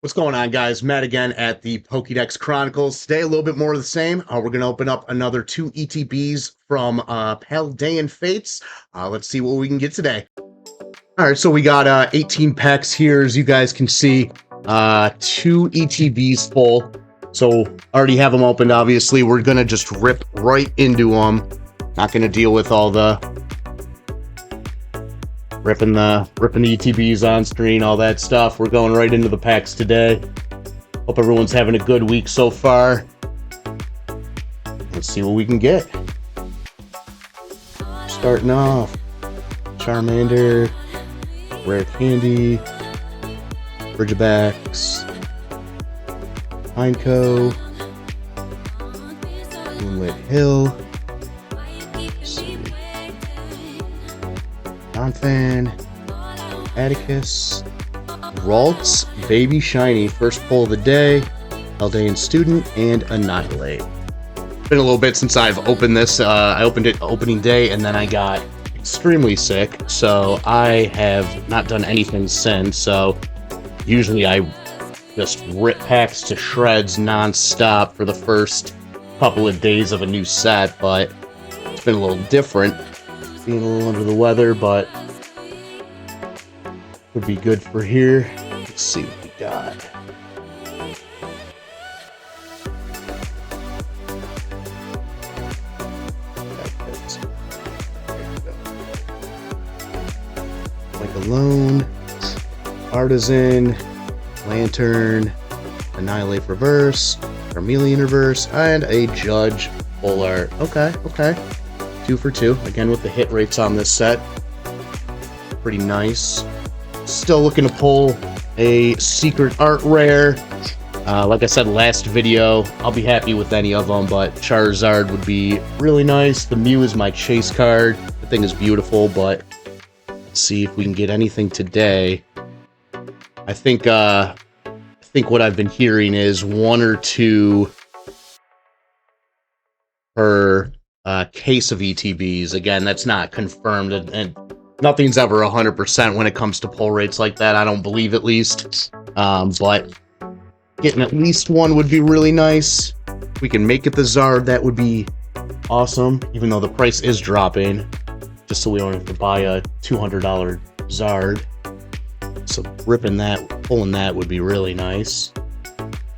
What's going on, guys? Matt again at the Pokédex Chronicles. Today, a little bit more of the same. We're going to open up another 2 ETBs from Paldean Fates. Let's see what we can get today. All right, so we got 18 packs here, as you guys can see. 2 ETBs full. So, already have them opened, obviously. We're going to just rip right into them. Not going to deal with all the ripping the ETBs on screen, all that stuff. We're going right into the packs today. Hope everyone's having a good week so far. Let's see what we can get. Starting off, Charmander, Rare Candy, Bridgebacks, Pineco, Moonlit Hill, Donphan, Atticus, Ralts, Baby Shiny, first pull of the day, Paldean Student, and Annihilate. Been a little bit since I've opened this. I opened it opening day, and then I got extremely sick, so I have not done anything since. So usually I just rip packs to shreds non-stop for the first couple of days of a new set, but it's been a little different. Being a little under the weather, but would be good for here. Let's see what we got. Like Alone, Artisan, Lantern, Annihilate Reverse, Charmeleon Reverse, and a Judge Full Art. Okay. 2 for 2, again with the hit rates on this set. Pretty nice. Still looking to pull a secret art rare. Like I said last video, I'll be happy with any of them, but Charizard would be really nice. The Mew is my chase card. The thing is beautiful, but let's see if we can get anything today. I think what I've been hearing is 1 or 2 per case of ETBs. Again, that's not confirmed, and nothing's ever 100% when it comes to pull rates like that. I don't believe, at least. But getting at least 1 would be really nice. If we can make it the Zard, that would be awesome, even though the price is dropping, just so we don't have to buy a $200 Zard. So pulling that would be really nice.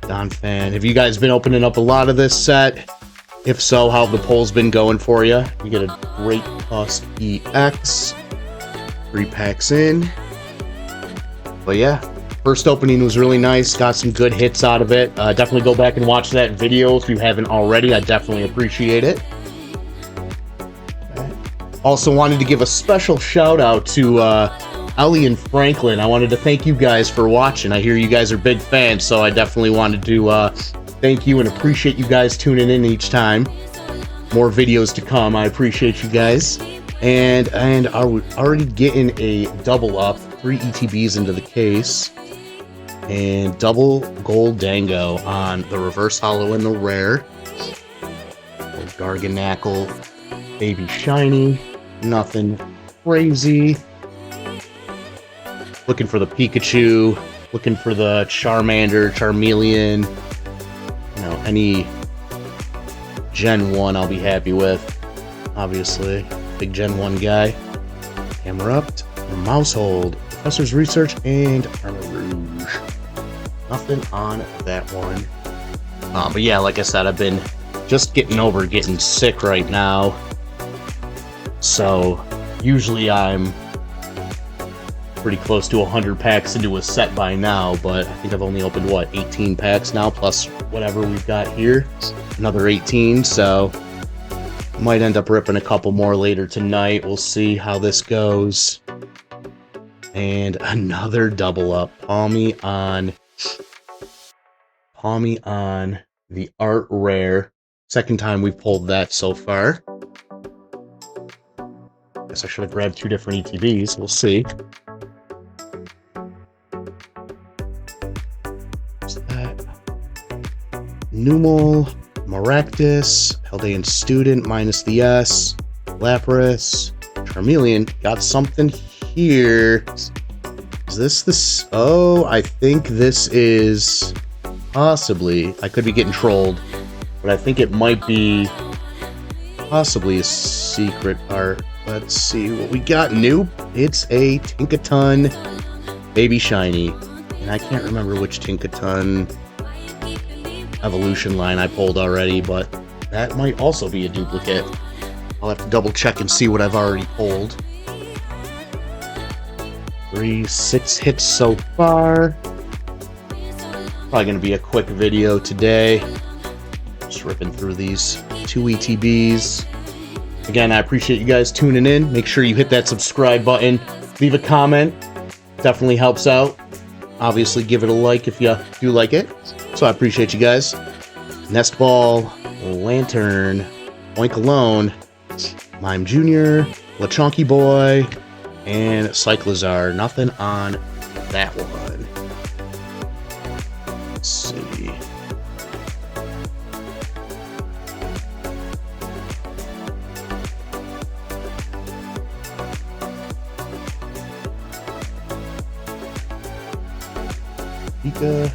Donphan, have you guys been opening up a lot of this set? If so, how have the polls been going for you? You get a Great Tusk EX. 3 packs in. But yeah, first opening was really nice. Got some good hits out of it. Definitely go back and watch that video if you haven't already. I definitely appreciate it. Also wanted to give a special shout out to Ellie and Franklin. I wanted to thank you guys for watching. I hear you guys are big fans, so I definitely wanted to thank you and appreciate you guys tuning in each time. More videos to come. I appreciate you guys. And are we already getting a double up? 3 ETBs into the case. And double gold dango on the reverse holo and the rare. Garganackle, Baby Shiny. Nothing crazy. Looking for the Pikachu. Looking for the Charmander, Charmeleon. You know, any Gen 1 I'll be happy with, obviously. Big Gen 1 guy. Camerupt, Mousehold, Professor's Research, and Armor Rouge. Nothing on that one. But yeah, like I said, I've been just getting over getting sick right now. So, usually I'm pretty close to 100 packs into a set by now, but I think I've only opened, 18 packs now, plus whatever we've got here. Another 18, so might end up ripping a couple more later tonight. We'll see how this goes. And another double up. Palmy on the art rare. Second time we've pulled that so far. Guess I should have grabbed 2 different ETBs. We'll see. Numel, Maractus, Paldean Student minus the S, Lapras, Charmeleon. Got something here. Is this? Oh, I think this is possibly. I could be getting trolled, but I think it might be possibly a secret art. Let's see what we got. Nope. It's a Tinkaton Baby Shiny. And I can't remember which Tinkaton evolution line I pulled already, but that might also be a duplicate. I'll have to double check and see what I've already pulled. 6 hits so far. Probably going to be a quick video today. Just ripping through these 2 ETBs. Again, I appreciate you guys tuning in. Make sure you hit that subscribe button. Leave a comment. Definitely helps out. Obviously, give it a like if you do like it. So I appreciate you guys. Nest Ball, Lantern, Oink Alone, Mime Jr., LeChonky Boy, and Cyclizar. Nothing on that one. Let's see. Pika.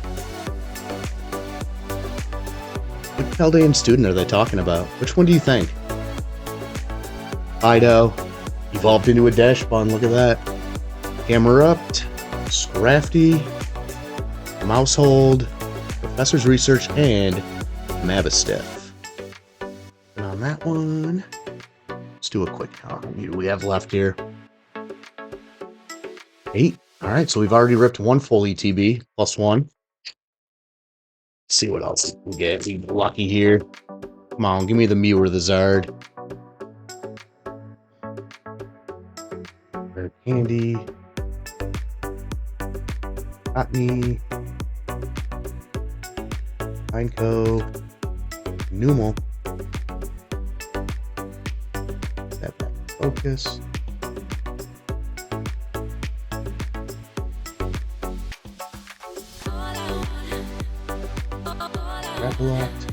What Paldean student are they talking about? Which one do you think? Fido. Evolved into a Dash Bun, look at that. Camerupt. Scrafty. Mousehold. Professor's Research, and Mavistiff. And on that one, let's do a quick count. How many do we have left here? 8. Alright, so we've already ripped 1 full ETB, plus 1. Let's see what else we can get. Be lucky here. Come on, give me the Mew or the Zard. Rare Candy. Cottonee. Pineco. Numel. That back focus. Locked.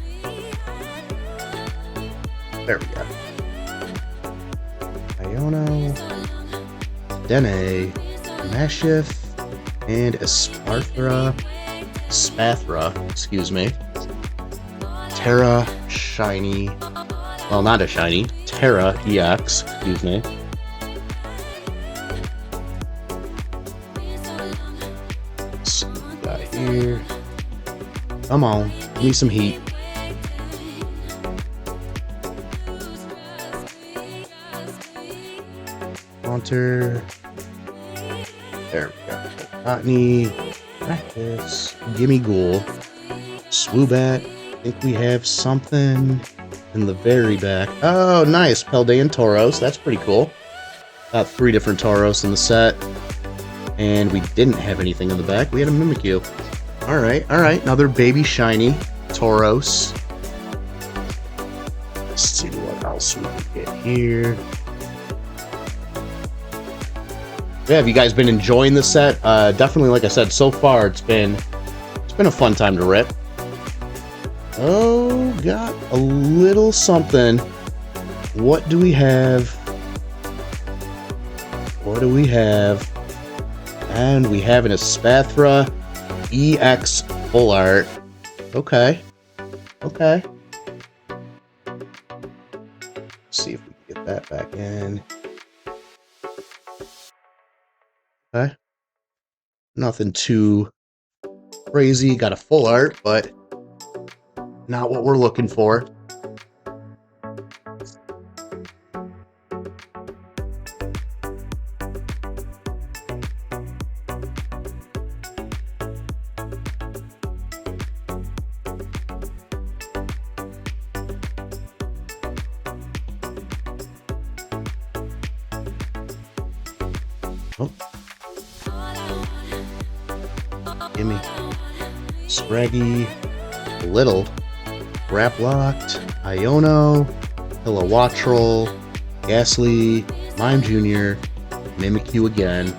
There we go. Iono, Dene, Mashif, and Spathra, excuse me. Terra Shiny. Well, not a shiny. Terra EX, excuse me. Let's see what we got here. Come on. Give me some heat. Haunter. There we go. Cottonee. Practice. Gimme Ghoul. Swoobat. I think we have something in the very back. Oh, nice. Paldean Tauros. That's pretty cool. Got 3 different Tauros in the set. And we didn't have anything in the back. We had a Mimikyu. Alright, alright. Another Baby Shiny Tauros. Let's see what else we can get here. Yeah, have you guys been enjoying the set? Definitely, like I said, so far it's been a fun time to rip. Oh, got a little something. What do we have? What do we have? And we have an Espathra EX Full Art. Okay. Okay. Let's see if we can get that back in. Okay. Nothing too crazy. Got a full art, but not what we're looking for. Oh. Gimme. Scraggy. Little. Wrap Locked. Iono. Kilowattrel. Ghastly. Mime Jr. Mimikyu again.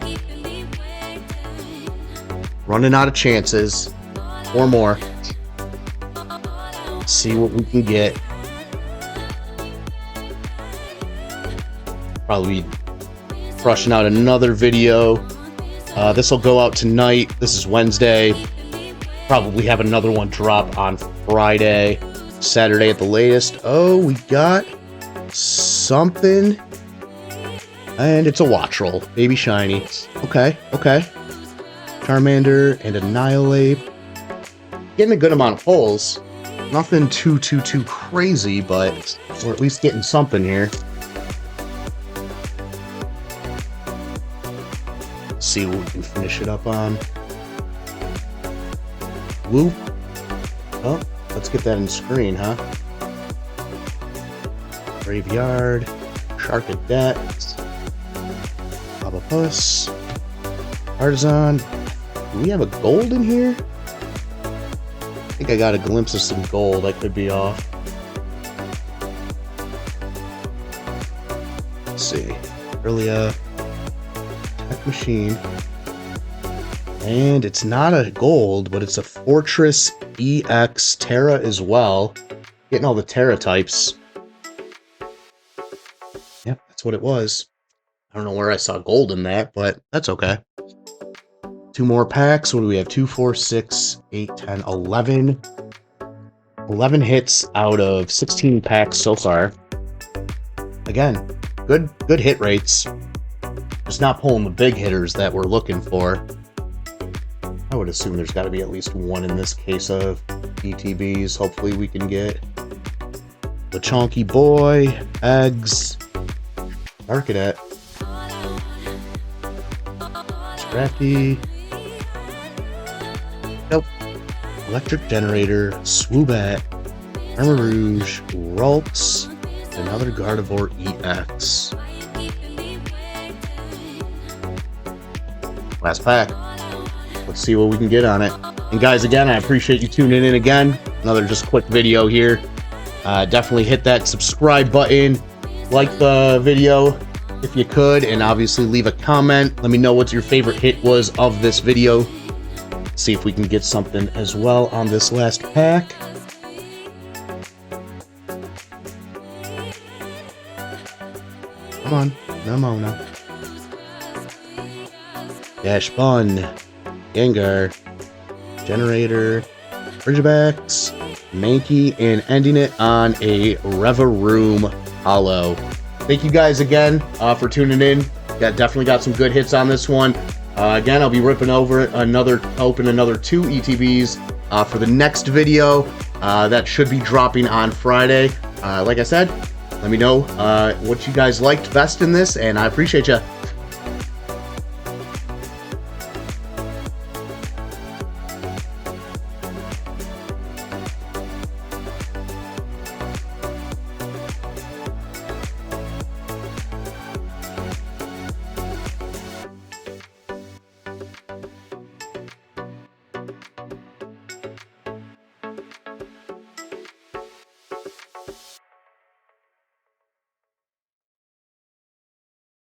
Running out of chances. 4 more. See what we can get. Probably crushing out another video This will go out tonight. This is Wednesday. Probably have another one drop on Friday, Saturday at the latest. Oh, we got something. And it's a watch roll. Baby shiny. Okay, okay. Charmander and Annihilate. Getting a good amount of pulls. Nothing too crazy, but we're at least getting something here. Let's see what we can finish it up on. Whoop. Oh, let's get that in screen, huh? Graveyard. Sharkadet. Baba Puss. Artisan. Do we have a gold in here? I think I got a glimpse of some gold. I could be off. Let's see. Earlier. Tech Machine. And it's not a gold, but it's a Fortress EX Terra as well. Getting all the Terra types. Yep, that's what it was. I don't know where I saw gold in that, but that's okay. 2 more packs. What do we have? 2, 4, 6, 8, 10, 11. 11 hits out of 16 packs so far. Again, good hit rates. Just not pulling the big hitters that we're looking for. I would assume there's got to be at least one in this case of ETBs. Hopefully we can get the Chonky Boy, Eggs, Arcadet, Scrappy. Nope. Electric Generator, Swoobat, Armarouge, Ralts, another Gardevoir EX. Last pack. Let's see what we can get on it. And guys, again, I appreciate you tuning in again. Another just quick video here. Definitely hit that subscribe button. Like the video if you could. And obviously leave a comment. Let me know what your favorite hit was of this video. See if we can get something as well on this last pack. Come on. No, no. Dash Bun, Gengar, Generator, Ridgebacks, Mankey, and ending it on a Revaroom Hollow. Thank you guys again for tuning in. Definitely got some good hits on this one. Again, I'll be ripping over it, open another 2 ETBs for the next video. That should be dropping on Friday. Like I said, let me know what you guys liked best in this, and I appreciate you.